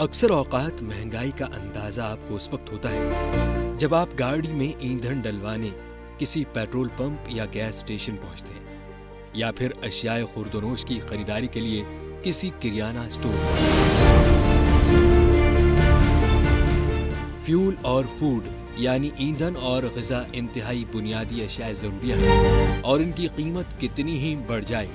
अक्सर औकात महंगाई का अंदाजा आपको उस वक्त होता है जब आप गाड़ी में ईंधन डलवाने किसी पेट्रोल पंप या गैस स्टेशन पहुंचते हैं, या फिर अशियाए खुर्दनोश की खरीदारी के लिए किसी किराना स्टोर। फ्यूल और फूड यानी ईंधन और ग़िज़ा इंतहाई बुनियादी अशियाए ज़रूरियाँ हैं, और इनकी कीमत कितनी ही बढ़ जाए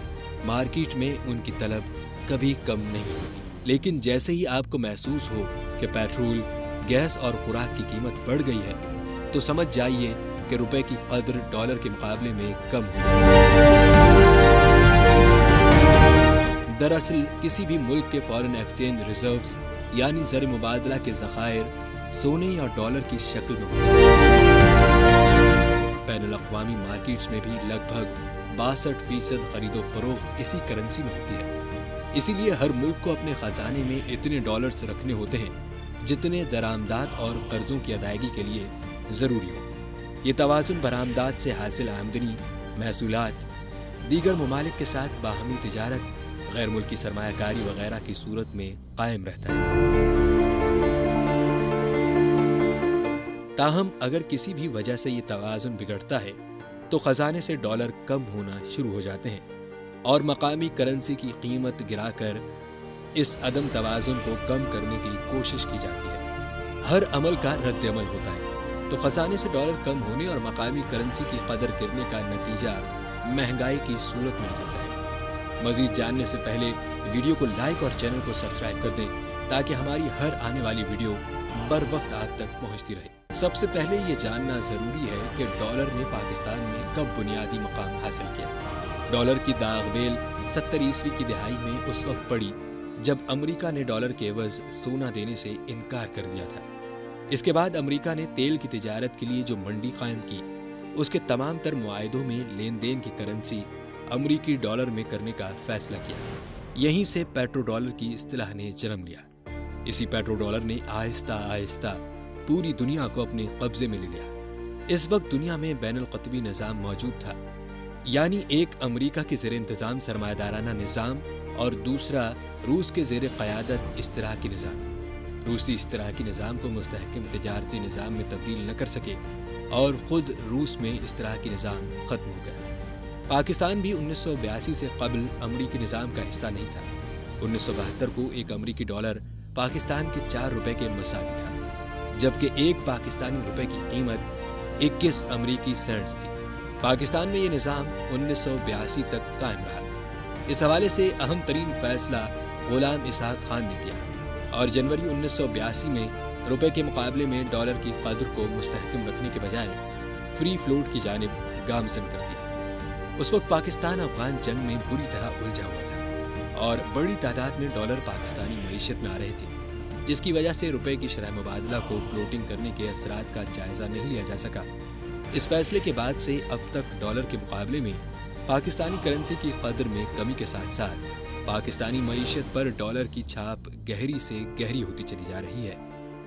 मार्केट में उनकी तलब कभी कम नहीं होती। लेकिन जैसे ही आपको महसूस हो कि पेट्रोल, गैस और खुराक की कीमत बढ़ गई है, तो समझ जाइए कि रुपए की कदर डॉलर के मुकाबले में कम हुई। दरअसल किसी भी मुल्क के फॉरेन एक्सचेंज रिजर्व्स यानी ज़र मुबादला के ज़खायर सोने या डॉलर की शक्ल में होते हैं। बैनुल-अक़वामी मार्केट्स में भी लगभग 62% खरीदो फरोख्त इसी करेंसी में होती है। इसीलिए हर मुल्क को अपने खजाने में इतने डॉलर्स रखने होते हैं जितने दरामदात और कर्जों की अदायगी के लिए ज़रूरी हो। ये तवाज़ुन बरामदात से हासिल आमदनी, महसूलात, दीगर ममालिक के साथ बाहमी तिजारत, गैर मुल्की सरमायाकारी वगैरह की सूरत में कायम रहता है। ताहम अगर किसी भी वजह से ये तवाज़ुन बिगड़ता है तो खजाने से डॉलर कम होना शुरू हो जाते हैं और मकामी करेंसी की कीमत गिराकर इस अदम तवाज़ुन को कम करने की कोशिश की जाती है। हर अमल का रद्द अमल होता है, तो खजाने से डॉलर कम होने और मकामी करेंसी की कदर गिरने का नतीजा महंगाई की सूरत में निकलता है। मज़ीद जानने से पहले वीडियो को लाइक और चैनल को सब्सक्राइब कर दें ताकि हमारी हर आने वाली वीडियो बर वक्त आप तक पहुँचती रहे। सबसे पहले ये जानना ज़रूरी है कि डॉलर ने पाकिस्तान में कब बुनियादी मकाम हासिल किया। डॉलर की दागबेल 70 ईस्वी की दिहाई में उस वक्त पड़ी जब अमेरिका ने डॉलर के एवज सोना देने से इनकार कर दिया था। इसके बाद अमेरिका ने तेल की तिजारत के लिए जो मंडी कायम की, उसके तमाम तर मुआहिदों में लेन देन की करेंसी अमेरिकी डॉलर में करने का फैसला किया। यहीं से पेट्रो डॉलर की इस्तिलाह ने जन्म लिया। इसी पेट्रो डॉलर ने आहिस्ता आहिस्ता पूरी दुनिया को अपने कब्जे में ले लिया। इस वक्त दुनिया में बैनुल-क़तबी निज़ाम मौजूद था, यानी एक अमेरिका के ज़ेर इंतज़ाम सरमायादाराना निज़ाम और दूसरा रूस के ज़ेर क़यादत इश्तराकी निज़ाम। रूसी इश्तराकी निज़ाम को मुस्तहकम तिजारती निज़ाम में तब्दील न कर सके और ख़ुद रूस में इश्तराकी निज़ाम ख़त्म हो गया। पाकिस्तान भी 1982 से कबल अमरीकी निज़ाम का हिस्सा नहीं था। 1972 को एक अमरीकी डॉलर पाकिस्तान के 4 रुपए के मसावी था, जबकि एक पाकिस्तानी रुपए की कीमत 21 अमरीकी सेंट्स थी। पाकिस्तान में ये निज़ाम 1982 तक कायम रहा। इस हवाले से अहम तरीन फैसला गुलाम इसहाक खान ने किया और जनवरी 1982 में रुपए के मुकाबले में डॉलर की कदर को मुस्तहकम रखने के बजाय फ्री फ्लोट की जानिब गामजन कर दिया। उस वक्त पाकिस्तान अफगान जंग में बुरी तरह उलझा हुआ था और बड़ी तादाद में डॉलर पाकिस्तानी मईशत में आ रहे थे, जिसकी वजह से रुपए की शरह मुबादला को फ्लोटिंग करने के असरात का जायजा नहीं लिया जा सका। इस फैसले के बाद से अब तक डॉलर के मुकाबले में पाकिस्तानी करेंसी की कदर में कमी के साथ साथ पाकिस्तानी मईशत पर डॉलर की छाप गहरी से गहरी होती चली जा रही है।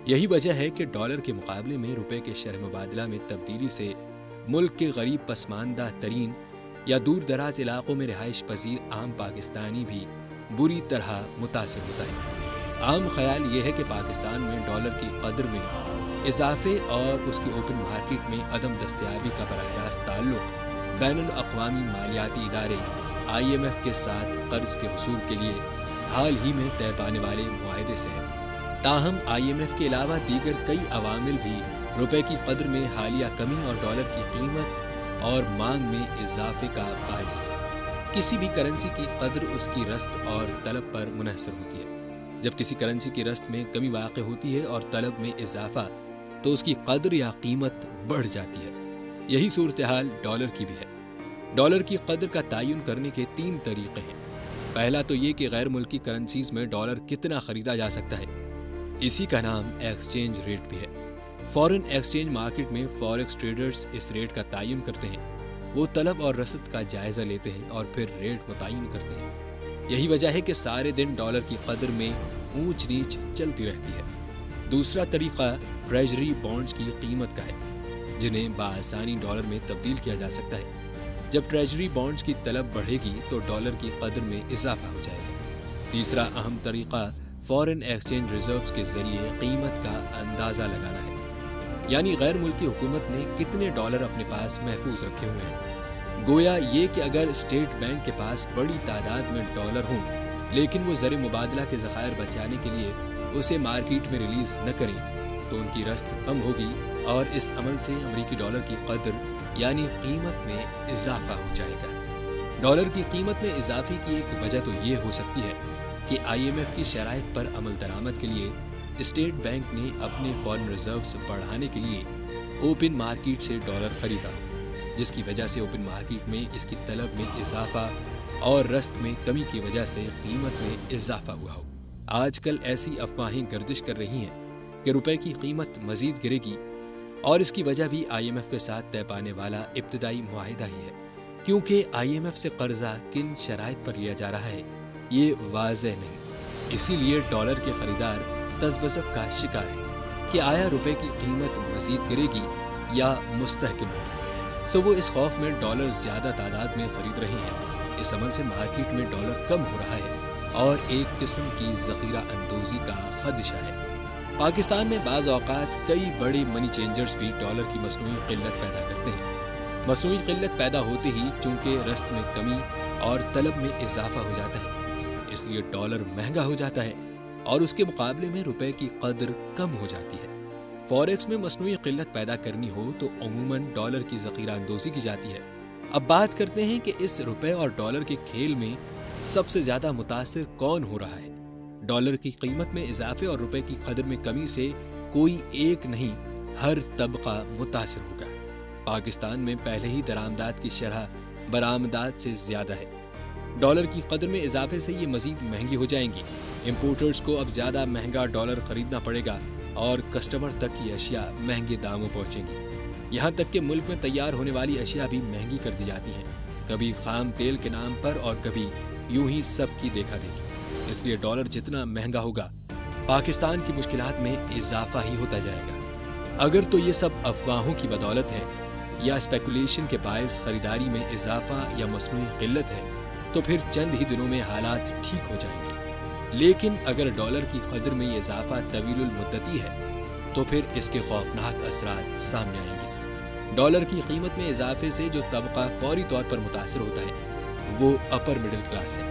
यही वजह है कि डॉलर के मुकाबले में रुपए के शरह मुबादला में तब्दीली से मुल्क के गरीब पसमानदा तरीन या दूर दराज इलाकों में रिहाइश पजीर आम पाकिस्तानी भी बुरी तरह मुतासिर होता है। आम ख्याल ये है कि पाकिस्तान में डॉलर की कदर में इजाफे और उसकी ओपन मार्केट में अदम दस्तयाबी का बराह रास्त ताल्लुक बैनुल-अक़वामी मालियाती इदारे IMF के साथ कर्ज के हुसूल के लिए हाल ही में तय पाने वाले मुआहदे से है। ताहम IMF के अलावा दीगर कई अवामिल भी रुपए की कदर में हालिया कमी और डॉलर की कीमत और मांग में इजाफे का बाइस है। किसी भी करेंसी की कदर उसकी रस्त और तलब पर मुनहसर होती है। जब किसी करेंसी की रस्त में कमी वाक़ होती है और तलब में इजाफा, तो उसकी कदर या कीमत बढ़ जाती है। यही सूरत हाल डॉलर की भी है। डॉलर की कदर का तयन करने के 3 तरीक़े हैं। पहला तो ये कि गैर मुल्की करेंसीज में डॉलर कितना ख़रीदा जा सकता है, इसी का नाम एक्सचेंज रेट भी है। फॉरेन एक्सचेंज मार्केट में फॉरेक्स ट्रेडर्स इस रेट का तयन करते हैं। वो तलब और रसद का जायज़ा लेते हैं और फिर रेट मुतय्यन करते हैं। यही वजह है कि सारे दिन डॉलर की कदर में ऊंच नीच चलती रहती है। दूसरा तरीक़ा ट्रेजरी बॉन्ड्स की कीमत का है, जिन्हें बआसानी डॉलर में तब्दील किया जा सकता है। जब ट्रेजरी बॉन्ड्स की तलब बढ़ेगी तो डॉलर की कदर में इजाफा हो जाएगा। तीसरा अहम तरीक़ा फॉरेन एक्सचेंज रिजर्व्स के जरिए कीमत का अंदाजा लगाना है, यानी गैर मुल्की हुकूमत ने कितने डॉलर अपने पास महफूज रखे हुए हैं। गोया ये कि अगर स्टेट बैंक के पास बड़ी तादाद में डॉलर हों लेकिन वो ज़र मुबादला के ज़खायर बचाने के लिए उसे मार्केट में रिलीज़ न करें तो उनकी रस्त कम होगी और इस अमल से अमरीकी डॉलर की कदर यानी कीमत में इजाफा हो जाएगा। डॉलर की कीमत में इजाफे की एक वजह तो ये हो सकती है कि IMF की शराइत पर अमल दरामद के लिए स्टेट बैंक ने अपने फॉरेन रिजर्व्स बढ़ाने के लिए ओपन मार्केट से डॉलर खरीदा, जिसकी वजह से ओपन मार्केट में इसकी तलब में इजाफा और रस्त में कमी की वजह से कीमत में इजाफा हुआ हो। आजकल ऐसी अफवाहें गर्दिश कर रही हैं कि रुपए की कीमत मजीद गिरेगी और इसकी वजह भी IMF के साथ तय पाने वाला इब्तदाई मुआहिदा ही है, क्योंकि IMF से कर्जा किन शराइत पर लिया जा रहा है ये वाज़ेह नहीं। इसीलिए डॉलर के खरीदार तज़ब्ज़ब का शिकार है कि आया रुपए की कीमत मजीद गिरेगी या मुस्तहकम होगी। सो वो इस खौफ में डॉलर ज़्यादा तादाद में खरीद रहे हैं। इस अमल से मार्केट में डॉलर कम हो रहा है और एक किस्म की ज़ख़ीरा अंदोज़ी का खदशा है। पाकिस्तान में बाज़ औक़ात कई बड़े मनी चेंजर्स भी डॉलर की मसनूई क़िल्लत पैदा करते हैं। मसनूई क़िल्लत पैदा होते ही चूँकि रस्त में कमी और तलब में इजाफा हो जाता है, इसलिए डॉलर महंगा हो जाता है और उसके मुकाबले में रुपए की कदर कम हो जाती है। फॉरेक्स में मसनूई क़िल्लत पैदा करनी हो तो अमूमन डॉलर की ज़ख़ीरा अंदोज़ी की जाती है। अब बात करते हैं कि इस रुपए और डॉलर के खेल में सबसे ज़्यादा मुतासिर कौन हो रहा है। डॉलर की कीमत में इजाफे और रुपए की कदर में कमी से कोई एक नहीं, हर तबका मुतासिर होगा। पाकिस्तान में पहले ही दरामदात की शरह बरामदात से ज़्यादा है। डॉलर की कदर में इजाफे से ये मजीद महंगी हो जाएंगी। इम्पोर्टर्स को अब ज़्यादा महंगा डॉलर ख़रीदना पड़ेगा और कस्टमर तक की अशिया महंगे दामों पहुँचेंगी। यहाँ तक कि मुल्क में तैयार होने वाली अशिया भी महंगी कर दी जाती हैं, कभी खाम तेल के नाम पर और कभी यूं ही सबकी देखा देखी। इसलिए डॉलर जितना महंगा होगा पाकिस्तान की मुश्किलात में इजाफा ही होता जाएगा। अगर तो ये सब अफवाहों की बदौलत है या स्पेकुलेशन के बायस खरीदारी में इजाफा या मसनूई क़िल्लत है तो फिर चंद ही दिनों में हालात ठीक हो जाएंगे। लेकिन अगर डॉलर की कदर में ये इजाफा तवीलुल मुद्दती है तो फिर इसके खौफनाक असरात सामने आएंगे। डॉलर की कीमत में इजाफे से जो तबका फौरी तौर पर मुतासर होता है वो अपर मिडिल क्लास है,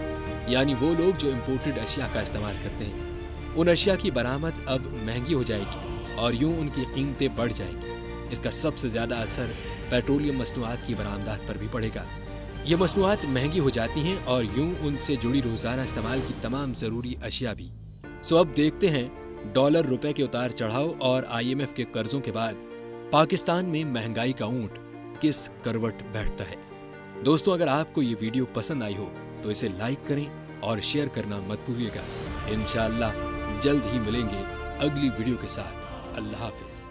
यानी वो लोग जो इम्पोर्टेड अशिया का इस्तेमाल करते हैं। उन अशिया की बरामद अब महंगी हो जाएगी और यूं उनकी कीमतें बढ़ जाएंगी। इसका सबसे ज़्यादा असर पेट्रोलियम मसनूआत की बरामदात पर भी पड़ेगा। ये मसनूआत महंगी हो जाती हैं और यूं उनसे जुड़ी रोज़ाना इस्तेमाल की तमाम ज़रूरी अशिया भी। सो अब देखते हैं डॉलर रुपए के उतार चढ़ाव और IMF के कर्जों के बाद पाकिस्तान में महंगाई का ऊंट किस करवट बैठता है। दोस्तों, अगर आपको ये वीडियो पसंद आई हो तो इसे लाइक करें और शेयर करना मत भूलिएगा। इंशाअल्लाह जल्द ही मिलेंगे अगली वीडियो के साथ। अल्लाह हाफिज़।